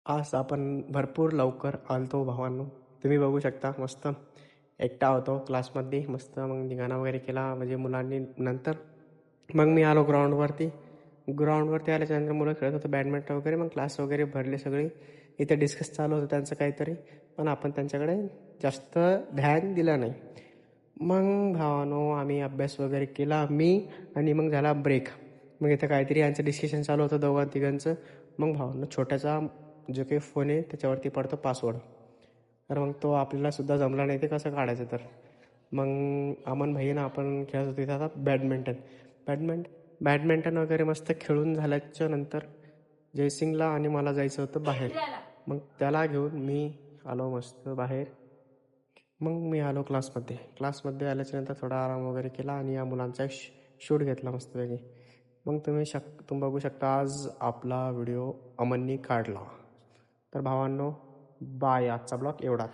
आज आपण भरपूर लवकर आलतो भावांनो. तुम्ही बघू शकता मस्त एकटा होतो क्लासमध्ये. मस्त मग धिंगाणा वगैरे केला म्हणजे मुलांनी. नंतर मग मी आलो ग्राउंडवरती. ग्राउंडवरती आल्याच्यानंतर मुलं खेळत होतं बॅडमिंटन वगैरे. मग क्लास वगैरे भरले सगळे. इथे डिस्कस चालू होतं त्यांचं काहीतरी. पण आपण त्यांच्याकडे जास्त ध्यान दिलं नाही. मग भावानो आम्ही अभ्यास वगैरे केला आणि मग झाला ब्रेक. मग इथं काहीतरी यांचं डिस्कशन चालू होतं दोघां तिघांचं. मग भावांनो छोट्याचा जो काही फोन आहे त्याच्यावरती पडतो पासवर्ड. तर मग तो आपल्याला सुद्धा जमला नाही ते कसं काढायचं तर. मग अमन भाईनं आपण खेळत होतो तिथं आता बॅडमिंटन वगैरे मस्त खेळून झाल्याच्या नंतर जयसिंगला आणि मला जायचं होतं बाहेर. मग त्याला घेऊन मी आलो मस्त बाहेर. मग मी आलो क्लासमध्ये आल्याच्यानंतर थोडा आराम वगैरे केला आणि या मुलांचा शूट घेतला मस्तपैकी. मग तुम्ही बघू शकता आज आपला व्हिडिओ अमननी काढला. तर भावांनो बाय. आजचा ब्लॉग एवढाच.